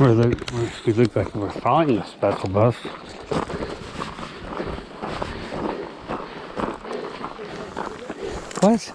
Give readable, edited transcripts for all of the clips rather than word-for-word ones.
We look like we're following the special bus. What?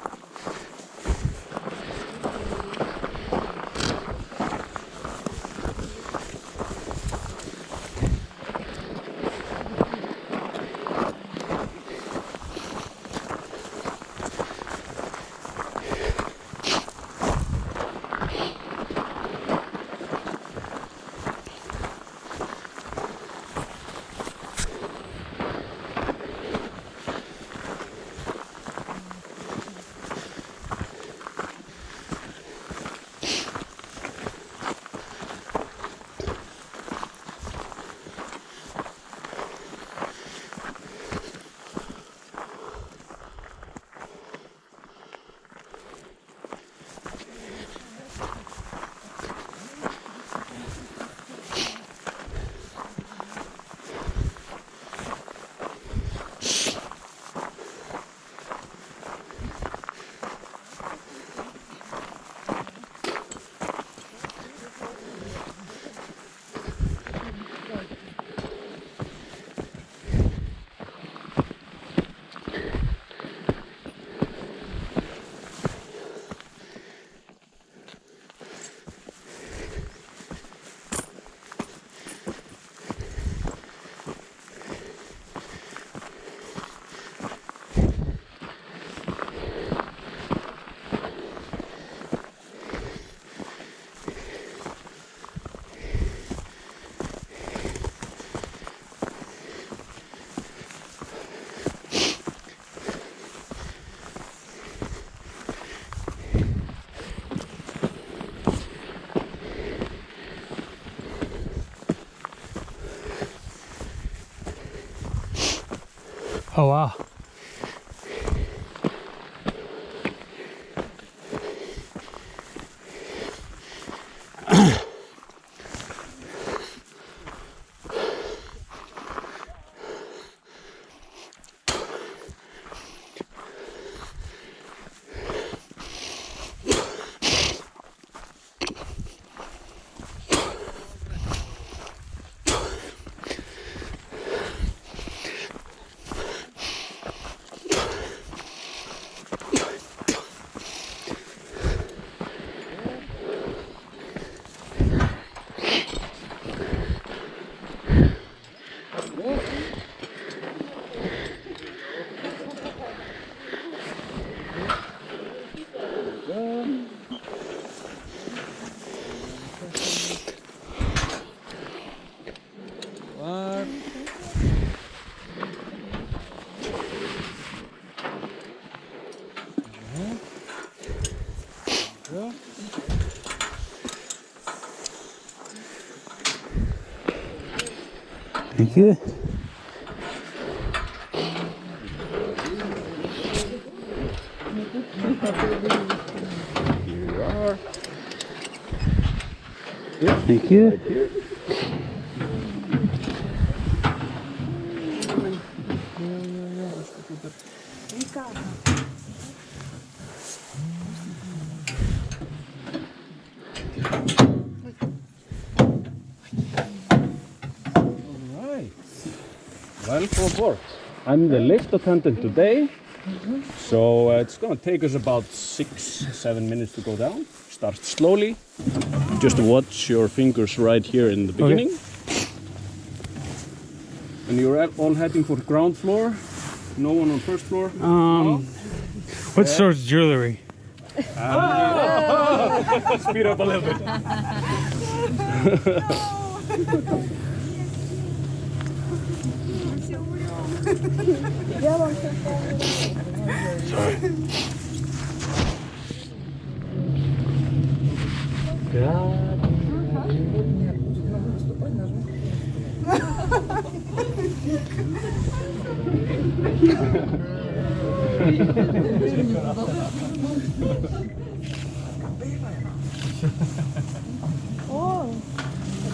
Oh wow. Thank you. Here you are. Thank you. Right here. Alright. Welcome aboard. I'm the lift attendant today. So it's gonna take us about 6-7 minutes to go down. Start slowly. Just watch your fingers right here in the beginning. Okay. And you're all heading for ground floor. No one on first floor. No? What sort of jewelry? Speed up a little bit. Sorry.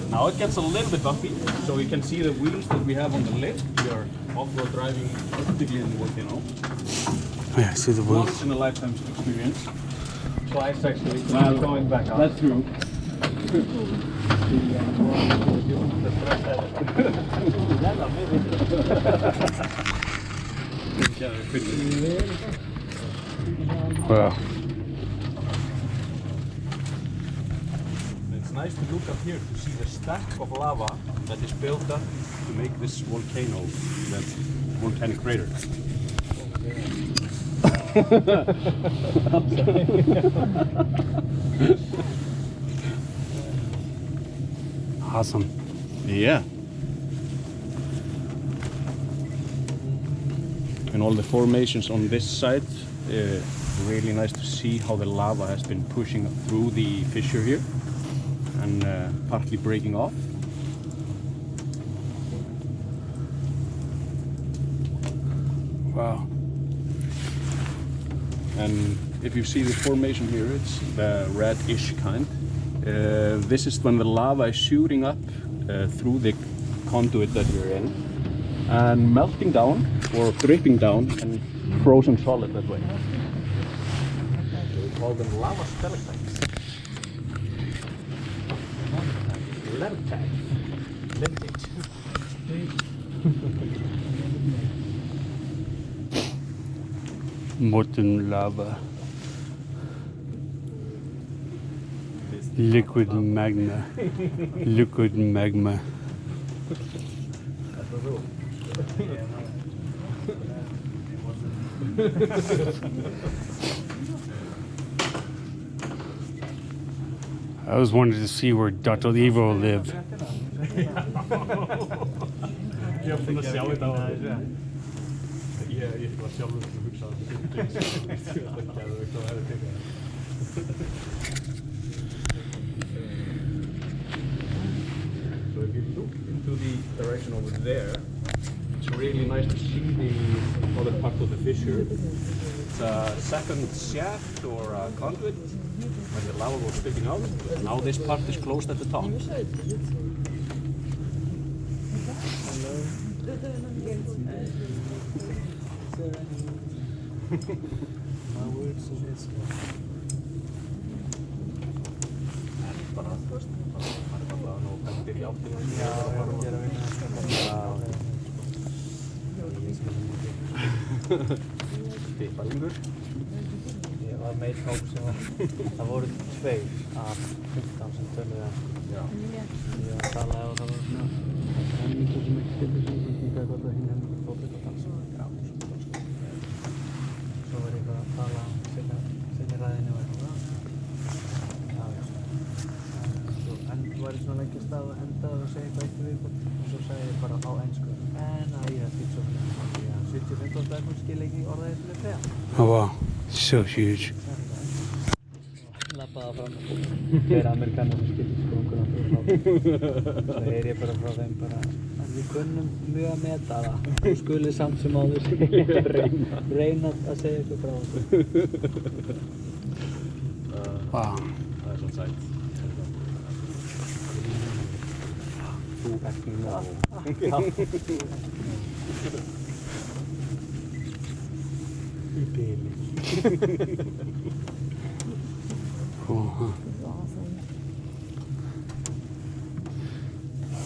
Now it gets a little bit bumpy, so you can see the wheels that we have on the lift. We are off-road driving, particularly in the Volcano. Oh yeah, I see the wheels. Once in a lifetime experience. Twice actually, going back up. That's true. Wow. It's nice to look up here to see the stack of lava that is built up to make this volcano, that volcanic crater. Awesome. Yeah. And all the formations on this side, really nice to see how the lava has been pushing through the fissure here and partly breaking off. Wow. And if you see the formation here, it's the reddish kind. This is when the lava is shooting up through the conduit that you're in and melting down or dripping down and frozen solid that way. So we call them lava stalactites. Lentate. Molten lava. Liquid magma. Liquid magma. I always wanted to see where Dr. Evo lived. So if you look into the direction over there, it's really nice to see the other part of the fissure. It's a second shaft or a conduit when the lava was spitting out. Now this part is closed at the top. Stippalingur. Ég var með einn hóp sem það voru 2 af 15 sem töluðu að ég var að tala og það voru svona helmingur sem ekki skildi sig og kinkaði gott og hinn helmingur fótið og dansa. Svo var ég eitthvað að tala seinni ræðinni og eitthvað en þú væri svona lengi að stað og endað og segja eitthvað eitt í viðbót og svo sagði ég bara á einsku en að ég hef skilt svo fyrir að 75 dagar skil ekki orðaði sem ég segja. Oh wow, so huge. Lappaði fram tveir Amerikanar sem skildi sprunguna fyrir þá. Svo heyri ég bara frá þeim bara að við kunnum mjög að meta það. Þú skulið samt sem áður reyna að segja eitthvað frá þessu. Wow. Það er svona sætt. Þú ekki ná. Í bili. Cool, huh?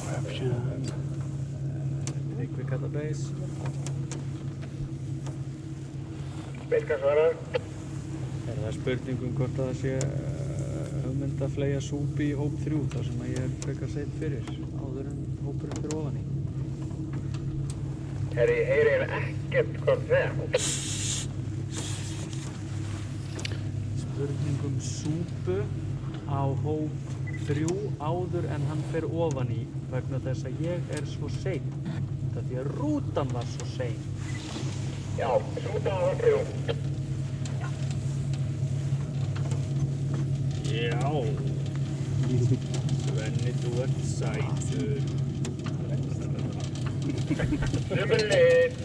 Eruption. Quick at the base. Það spurning hvort það sé hugmynd að fleygja súpu í hóp 3 þar sem ég frekar seinn fyrir áður en hópurinn fyrir ofan í. Ég heyrir ekkert hvort það. Spurning súpu á hóp 3 áður en hann fer ofan í vegna þess að ég er svo seinn. Það því að rútan var svo sein. Já, rútan var 3. Já. Svenni, þú ert sætur. Sömuleiðis.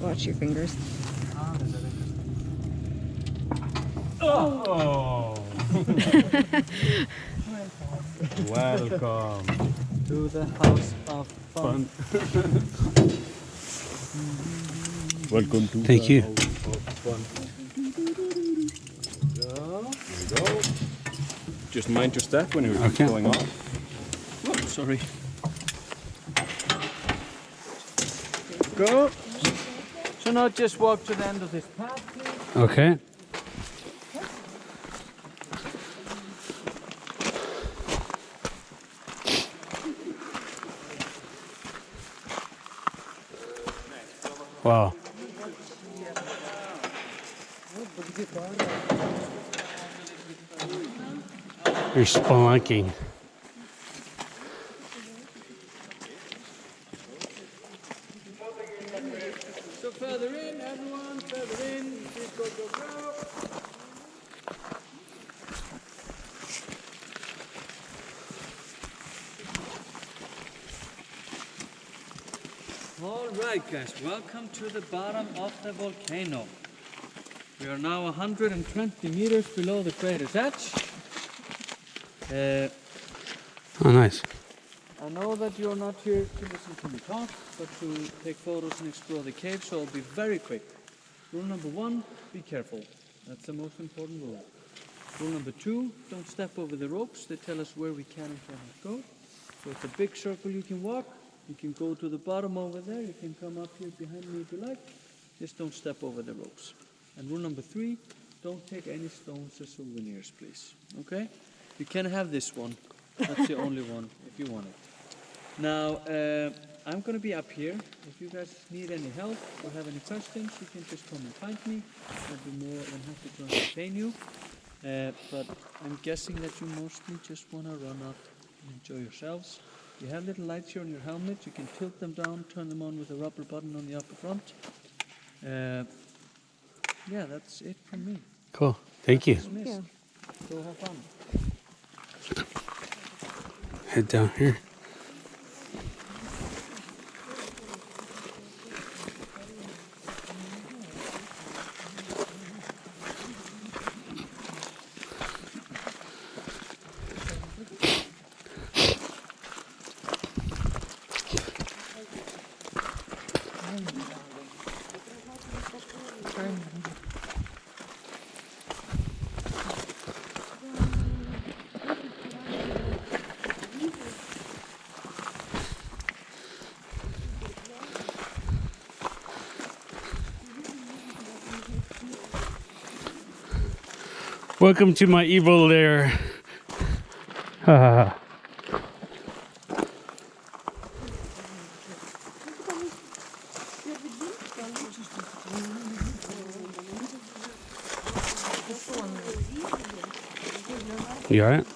Watch your fingers. Oh! Welcome to the house of fun. Welcome to Thank the you. house of fun. There we go. Just mind your step when you're Okay. going off. Oh, sorry. Go. So now just walk to the end of this path, please. Okay. Wow. You're spelunking. So further in, everyone, further in. Please go, go, go. All right, guys, welcome to the bottom of the volcano. We are now 120 meters below the crater's edge. Oh, nice. I know that you're not here to listen to me talk, but to take photos and explore the cave, so I'll be very quick. Rule number 1, be careful. That's the most important rule. Rule number 2, don't step over the ropes. They tell us where we can and cannot go. So it's a big circle you can walk. You can go to the bottom over there. You can come up here behind me if you like. Just don't step over the ropes. And rule number 3, don't take any stones as souvenirs, please. Okay? You can have this one. That's the only one if you want it. Now, I'm going to be up here. If you guys need any help or have any questions, you can just come and find me. I'll be more than happy to entertain you. But I'm guessing that you mostly just want to run up and enjoy yourselves. You have little lights here on your helmet. You can tilt them down, turn them on with a rubber button on the upper front. Yeah, that's it from me. Cool. Thank you. Dismissed. Go have fun. Head down here. Welcome to my evil lair. You alright?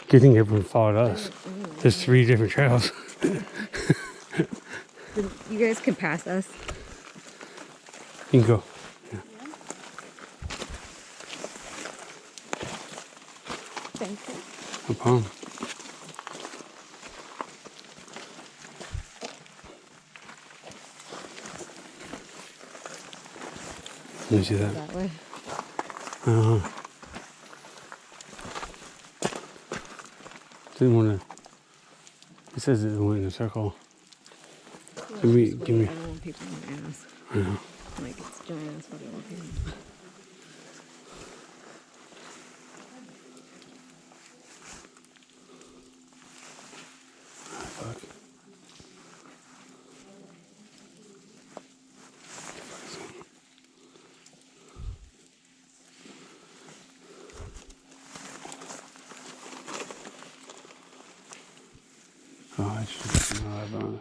Good thing everyone followed us. There's 3 different trails. You guys can pass us. You can go. Yeah. Thank you. No problem. Let me see that. That way. Uh-huh. Didn't want to. It says it went in a circle. Give me. I don't want people to ask. I know. Like it's giant. That's what I want. Fuck. Oh, I should know about it.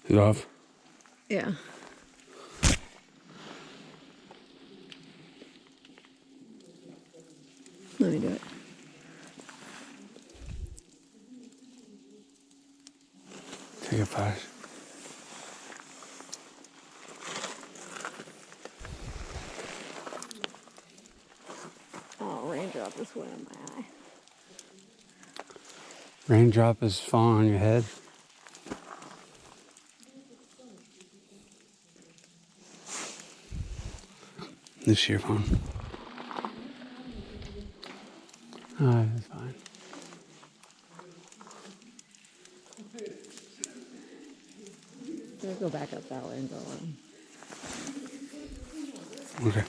Is it off? Yeah. Let me do it. Take a flash. Oh, raindrop is wet in my eye. Raindrop is falling on your head. This is your phone. That's fine. We'll go back up that way and go on. Okay.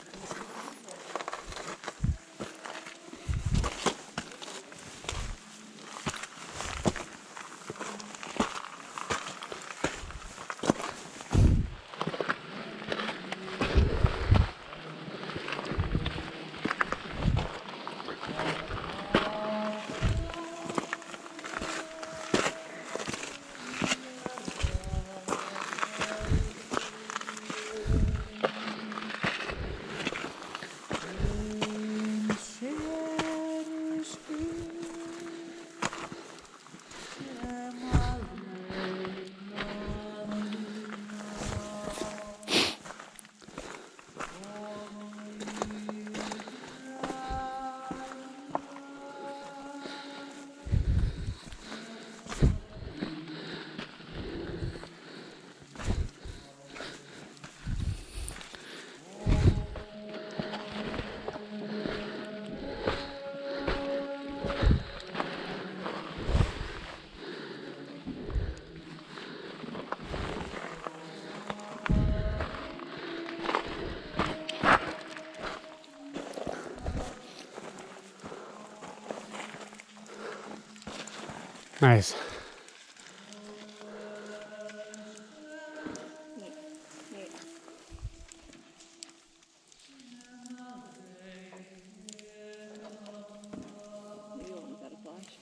Nice. Maybe one without a flash.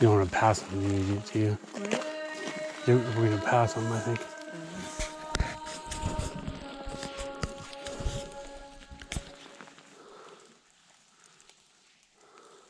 You don't want to pass on these, do you? What? We're going to pass on them, I think.